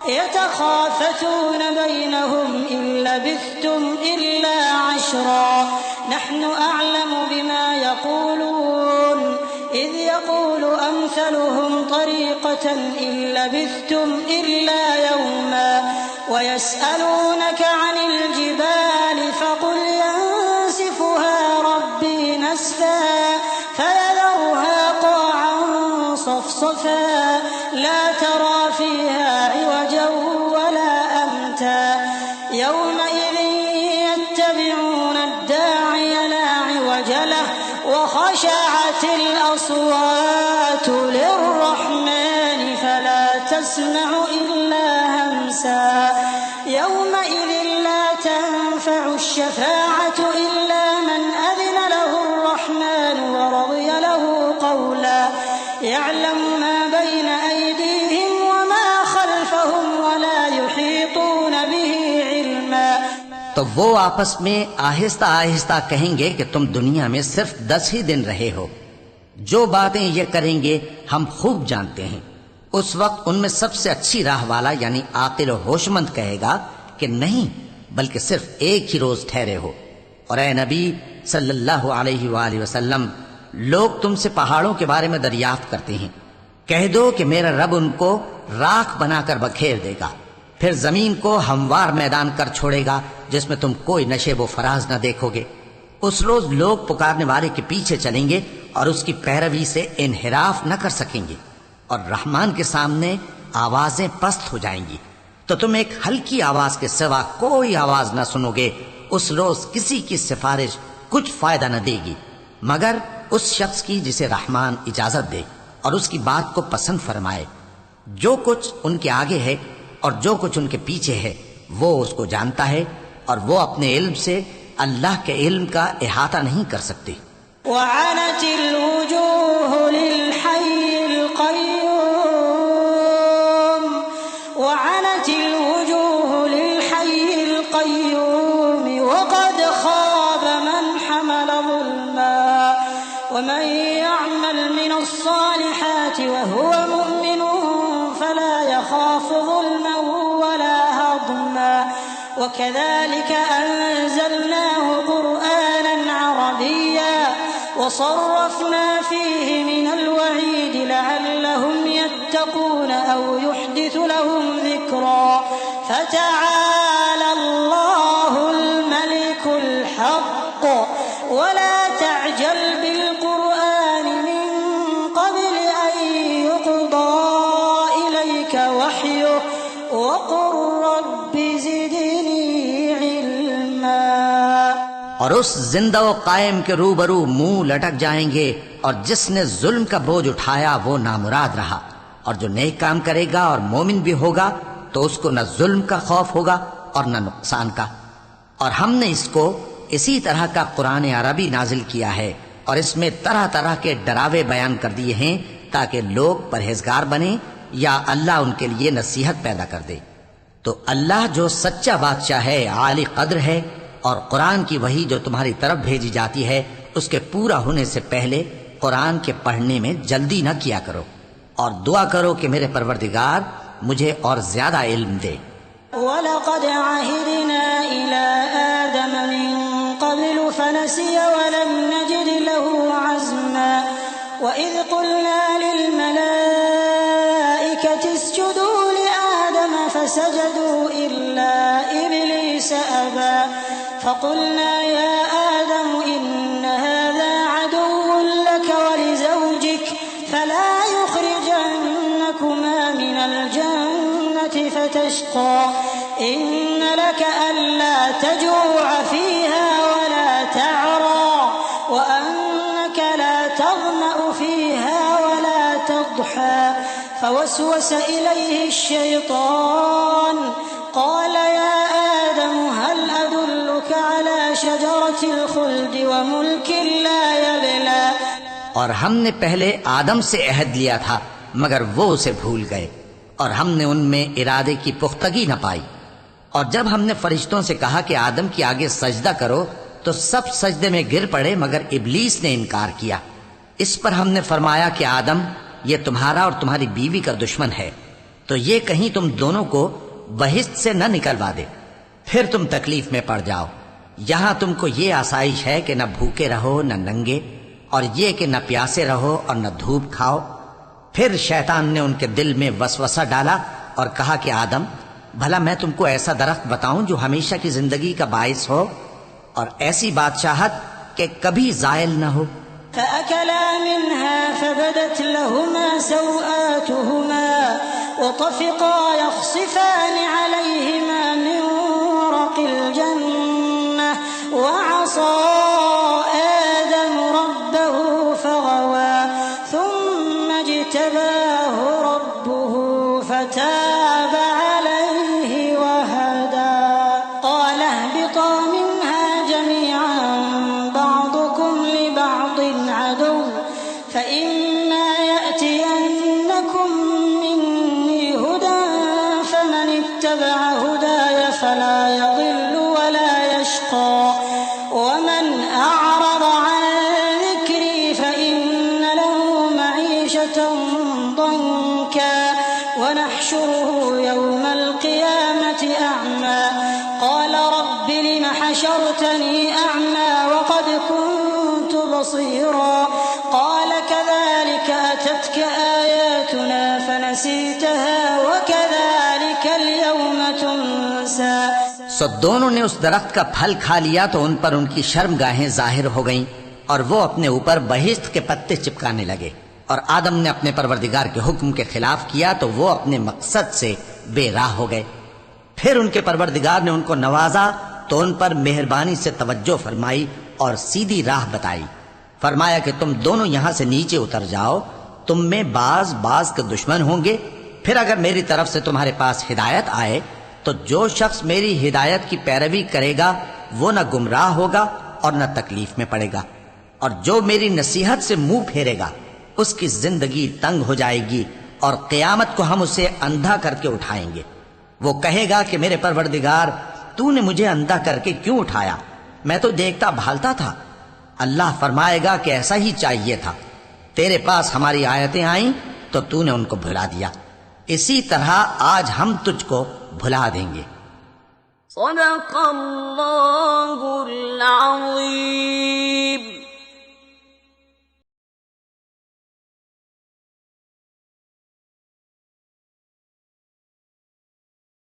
यतखाफ़तून बैनहुम इन लबिथ्तुम इल्ला अशरा नहनु अअलमु बिमा यक़ूलून इज़ यक़ूलु अम्सलुहुम तरीक़तन इन लबिथ्तुम इल्ला यौमा वयस्अलूनक अनिल जिबालि फ़क़ुल यंसिफ़ुहा रब्बी नस्फ़ा फयज़रुहा क़ाअन सफ़सफ़ा ला तरा फ़ीहा इवजा वला अम्ता यौमइज़िन यत्तबिऊन अद्दाዒय ला इवज लहु वख़शअतिल अस्वातु लिर्रहमानि फला तस्मअु इल्ला हम्सा यौमइज़िन ला तंफ़अु अश्शफ़ाअतु इल्ला मन अज़िन लहु अर्रहमानु वरज़िय लहु क़ौला यअलमु मा बैन अयदीहिम वमा ख़ल्फ़हुम वला युहीतून बिही इल्मा। तो वो आपस में आहिस्ता आहिस्ता कहेंगे कि तुम दुनिया में सिर्फ 10 ही दिन रहे हो। जो बातें ये करेंगे हम खूब जानते हैं। उस वक्त उनमें सबसे अच्छी राह वाला यानी आकिल और होशमंद कहेगा कि नहीं, बल्कि सिर्फ एक ही रोज ठहरे हो। और ए नबी सल्लल्लाहु अलैहि वसल्लम, लोग तुमसे पहाड़ों के बारे में दरियाफ्त करते हैं। कह दो कि मेरा रब उनको राख बनाकर बखेर देगा, फिर जमीन को हमवार मैदान कर छोड़ेगा जिसमें तुम कोई नशे व फराज न देखोगे। उस रोज लोग पुकारने वाले के पीछे चलेंगे और उसकी पैरवी से इनहिराफ न कर सकेंगे और रहमान के सामने आवाजें पस्त हो जाएंगी, तो तुम एक हल्की आवाज के सिवा कोई आवाज न सुनोगे। उस रोज किसी की सिफारिश कुछ फायदा न देगी मगर उस शख्स की जिसे रहमान इजाजत दे और उसकी बात को पसंद फरमाए। जो कुछ उनके आगे है और जो कुछ उनके पीछे है वो उसको जानता है और वो अपने इल्म से अल्लाह के इल्म का इहाता नहीं कर सकती। वअनतिल वुजूहु लिल हय्यिल क़य्यूम वअनतिल वुजूहु लिल हय्यिल क़य्यूम वक़द ख़ाब मन हमल ज़ुल्मा वमन यअमल मिनस्सालिहाति वहुव मुमिनुन फला यख़ाफ़ु ज़ुल्मन वला हज़मा वकज़ालिक अंज़लनाहु क़ुरआनन अरबिय्या वसर्रफ़ना फ़ीहि मिनल वഈद लअल्लहुम यत्तक़ून औ युहदिथु लहुम ज़िक्रा फ़तआला अल्लाहुल मलिकुल हक़्क़ वला तअजल बिल क़ुरआन मिन क़ब्ल अन युक़दा इलैक वह्युहु वक़ुल रब्बि ज़िदनी इल्मा। और उस जिंदा व कायम के रूबरू मुंह लटक जाएंगे और जिसने जुल्म का बोझ उठाया वो नामुराद रहा। और जो नेक काम करेगा और मोमिन भी होगा तो उसको न जुल्म का खौफ होगा और न नुकसान का। और हमने इसको इसी तरह का कुरान अरबी नाजिल किया है और इसमें तरह तरह के डरावे बयान कर दिए हैं ताकि लोग परहेजगार बने या अल्लाह उनके लिए नसीहत पैदा कर दे। तो अल्लाह जो सच्चा बादशाह है, आली कद्र है, और कुरान की वही जो तुम्हारी तरफ भेजी जाती है उसके पूरा होने से पहले कुरान के पढ़ने में जल्दी न किया करो और दुआ करो कि मेरे परवरदिगार मुझे और ज्यादा इल्म दे। वलक़द अहिदना इला आदम मिन क़ब्लु फनसिया वलम नजिद लहु अज़्मा वइज़ क़ुलना लिल मलाइकति इसजुदू लिआदम फसजदू इल्ला इब्लीस अबा फ़क़ुलना या आदम इन्न हाज़ा अदुव्वुन लक वलिज़ौजिक फला युख़रिजन्नकुमा मिनल जन्नति फ़तश्क़ा इन्न लक अल्ला तजूअ फ़ीहा वला तअरा वअन्नक ला तज़मअ फ़ीहा वला तضحى فوسوس إليه الشيطان قال يا آدم هل أدلك على شجرة الخلد وملك لا يبلى। और हमने पहले आदम से अहद लिया था मगर वो उसे भूल गए और हमने उनमें इरादे की पुख्तगी न पाई। और जब हमने फरिश्तों से कहा कि आदम के आगे सजदा करो तो सब सजदे में गिर पड़े मगर इब्लीस ने इनकार किया। इस पर हमने फरमाया कि आदम, ये तुम्हारा और तुम्हारी बीवी का दुश्मन है, तो तो ये कहीं तुम दोनों को बहिश्त से न निकलवा दे, फिर तुम तकलीफ में पड़ जाओ। यहां तुमको ये आसाइश है कि न भूखे रहो न नंगे, और ये कि न प्यासे रहो और न धूप खाओ। फिर शैतान ने उनके दिल में वसवसा डाला और कहा कि आदम, भला मैं तुमको ऐसा दरख्त बताऊं जो हमेशा की जिंदगी का बाइस हो और ऐसी बादशाहत कि कभी जायल न हो। فأكلا منها فبدت لهما سوآتهما وطفقا يخصفان عليهما من ورق الجنة وعصى آدم ربه فغوى ثم اجتباه ربه فتاب عليه وهدى قال اهبطا منها جميعا بعضكم لبعض عدو فإما يأتينكم مني هدى فمن اتبع هداي فلا يضل ولا يشقى ومن أعرض عن ذكري فإن له معيشة ضنكا ونحشره يوم القيامة أعمى قال رب لم حشرتني أعمى وقد كنت بصيرا قال كذلك أتتك آياتنا فنسيتها وكذلك اليوم تنسى। सो दोनों ने उस दरख्त का फल खा लिया तो उन पर उनकी शर्मगाहें जाहिर हो गईं और वो अपने ऊपर बहिश्त के पत्ते चिपकाने लगे। और आदम ने अपने परवरदिगार के हुक्म के खिलाफ किया तो वो अपने मकसद से बेराह हो गए। फिर उनके परवरदिगार ने उनको नवाजा तो उन पर मेहरबानी से तवज्जो फरमाई और सीधी राह बताई। फरमाया कि तुम दोनों यहां से नीचे उतर जाओ, तुम में बाज के दुश्मन होंगे। फिर अगर मेरी तरफ से तुम्हारे पास हिदायत आए तो जो शख्स मेरी हिदायत की पैरवी करेगा वो न गुमराह होगा और न तकलीफ में पड़ेगा, और जो मेरी नसीहत से मुंह फेरेगा उसकी जिंदगी तंग हो जाएगी और क़यामत को हम उसे अंधा करके उठाएंगे। वो कहेगा कि मेरे परवरदिगार, तूने मुझे अंधा करके क्यों उठाया? मैं तो देखता भालता था। अल्लाह फरमाएगा कि ऐसा ही चाहिए था। तेरे पास हमारी आयतें आईं तो तूने उनको भुला दिया। इसी तरह आज हम तुझको भुला देंगे। सदक़ल्लाह।